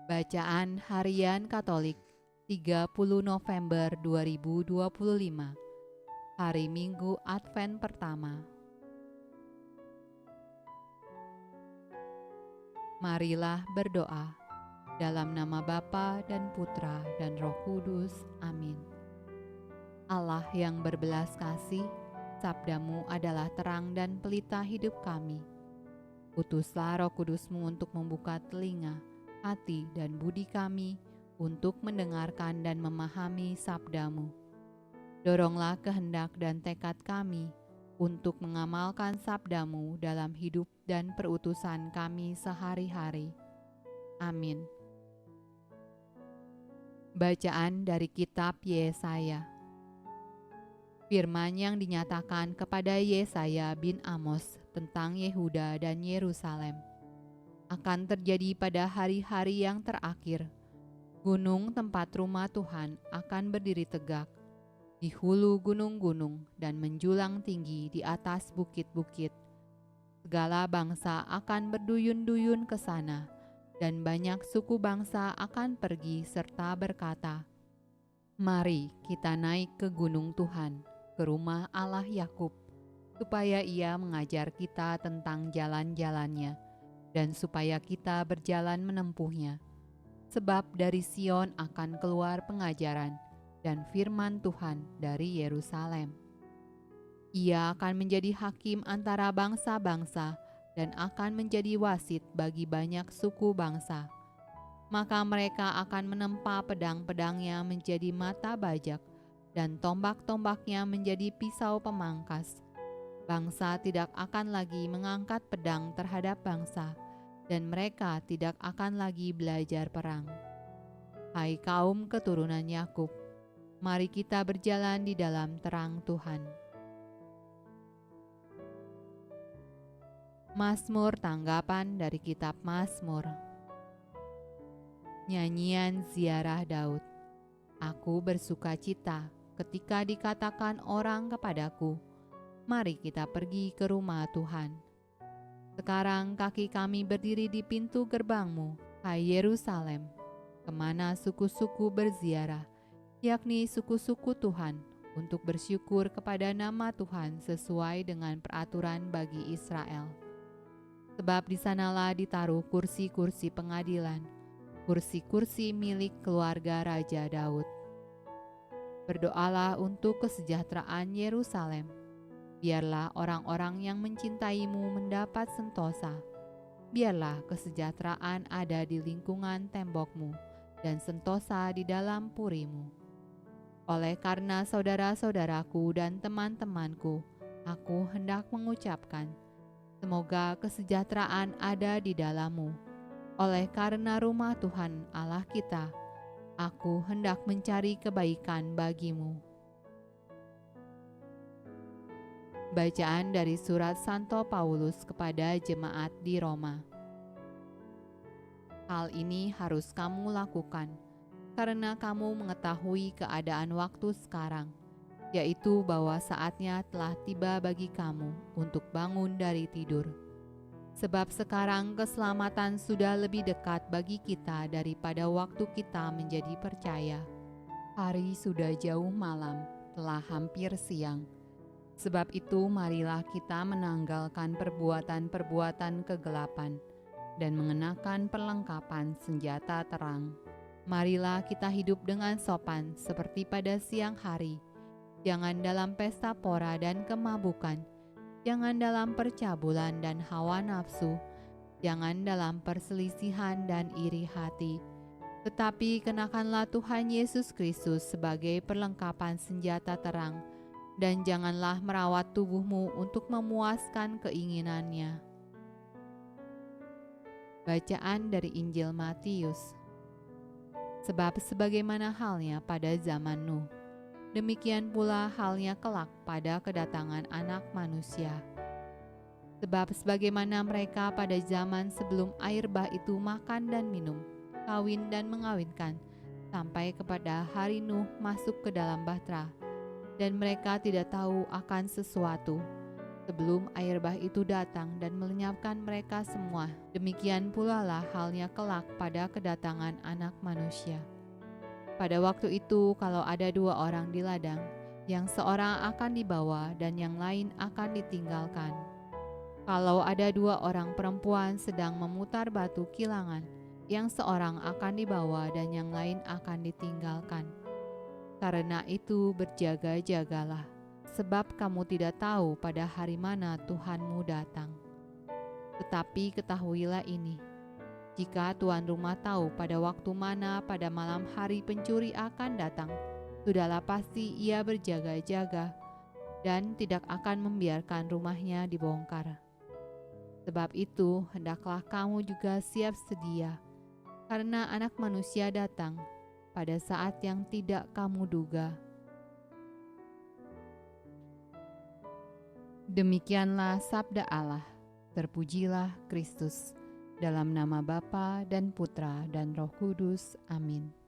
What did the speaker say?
Bacaan Harian Katolik 30 November 2025, Hari Minggu Advent pertama. Marilah berdoa dalam nama Bapa dan Putra dan Roh Kudus. Amin. Allah yang berbelas kasih, sabdamu adalah terang dan pelita hidup kami. Utuslah Roh Kudus-Mu untuk membuka telinga, hati dan budi kami untuk mendengarkan dan memahami sabda-Mu. Doronglah kehendak dan tekad kami untuk mengamalkan sabda-Mu dalam hidup dan perutusan kami sehari-hari. Amin. Bacaan dari kitab Yesaya. Firman yang dinyatakan kepada Yesaya bin Amos tentang Yehuda dan Yerusalem akan terjadi pada hari-hari yang terakhir. Gunung tempat rumah Tuhan akan berdiri tegak di hulu gunung-gunung dan menjulang tinggi di atas bukit-bukit. Segala bangsa akan berduyun-duyun ke sana, dan banyak suku bangsa akan pergi serta berkata, "Mari kita naik ke gunung Tuhan, ke rumah Allah Yakub, supaya Ia mengajar kita tentang jalan-jalannya, dan supaya kita berjalan menempuhnya. Sebab dari Sion akan keluar pengajaran dan firman Tuhan dari Yerusalem. Ia akan menjadi hakim antara bangsa-bangsa dan akan menjadi wasit bagi banyak suku bangsa. Maka mereka akan menempa pedang-pedangnya menjadi mata bajak dan tombak-tombaknya menjadi pisau pemangkas. Bangsa tidak akan lagi mengangkat pedang terhadap bangsa, dan mereka tidak akan lagi belajar perang. Hai kaum keturunan Yakub, mari kita berjalan di dalam terang Tuhan." Mazmur tanggapan dari kitab Mazmur. Nyanyian ziarah Daud. Aku bersuka cita ketika dikatakan orang kepadaku, "Mari kita pergi ke rumah Tuhan." Sekarang kaki kami berdiri di pintu gerbangmu, hai Yerusalem, kemana suku-suku berziarah, yakni suku-suku Tuhan, untuk bersyukur kepada nama Tuhan sesuai dengan peraturan bagi Israel. Sebab di sanalah ditaruh kursi-kursi pengadilan, kursi-kursi milik keluarga Raja Daud. Berdoalah untuk kesejahteraan Yerusalem. Biarlah orang-orang yang mencintaimu mendapat sentosa. Biarlah kesejahteraan ada di lingkungan tembokmu dan sentosa di dalam purimu. Oleh karena saudara-saudaraku dan teman-temanku, aku hendak mengucapkan, semoga kesejahteraan ada di dalammu. Oleh karena rumah Tuhan Allah kita, aku hendak mencari kebaikan bagimu. Bacaan dari surat Santo Paulus kepada jemaat di Roma. Hal ini harus kamu lakukan, karena kamu mengetahui keadaan waktu sekarang, yaitu bahwa saatnya telah tiba bagi kamu untuk bangun dari tidur. Sebab sekarang keselamatan sudah lebih dekat bagi kita daripada waktu kita menjadi percaya. Hari sudah jauh malam, telah hampir siang. Sebab itu marilah kita menanggalkan perbuatan-perbuatan kegelapan dan mengenakan perlengkapan senjata terang. Marilah kita hidup dengan sopan seperti pada siang hari, jangan dalam pesta pora dan kemabukan, jangan dalam percabulan dan hawa nafsu, jangan dalam perselisihan dan iri hati, tetapi kenakanlah Tuhan Yesus Kristus sebagai perlengkapan senjata terang, dan janganlah merawat tubuhmu untuk memuaskan keinginannya. Bacaan dari Injil Matius. Sebab sebagaimana halnya pada zaman Nuh, demikian pula halnya kelak pada kedatangan Anak Manusia. Sebab sebagaimana mereka pada zaman sebelum air bah itu makan dan minum, kawin dan mengawinkan, sampai kepada hari Nuh masuk ke dalam bahtera, dan mereka tidak tahu akan sesuatu, sebelum air bah itu datang dan melenyapkan mereka semua. Demikian pula lah halnya kelak pada kedatangan Anak Manusia. Pada waktu itu, kalau ada 2 orang di ladang, yang seorang akan dibawa dan yang lain akan ditinggalkan. Kalau ada 2 orang perempuan sedang memutar batu kilangan, yang seorang akan dibawa dan yang lain akan ditinggalkan. Karena itu berjaga-jagalah, sebab kamu tidak tahu pada hari mana Tuhanmu datang. Tetapi ketahuilah ini, jika tuan rumah tahu pada waktu mana pada malam hari pencuri akan datang, sudahlah pasti ia berjaga-jaga dan tidak akan membiarkan rumahnya dibongkar. Sebab itu, hendaklah kamu juga siap sedia, karena Anak Manusia datang pada saat yang tidak kamu duga. Demikianlah sabda Allah. Terpujilah Kristus. Dalam nama Bapa dan Putra dan Roh Kudus. Amin.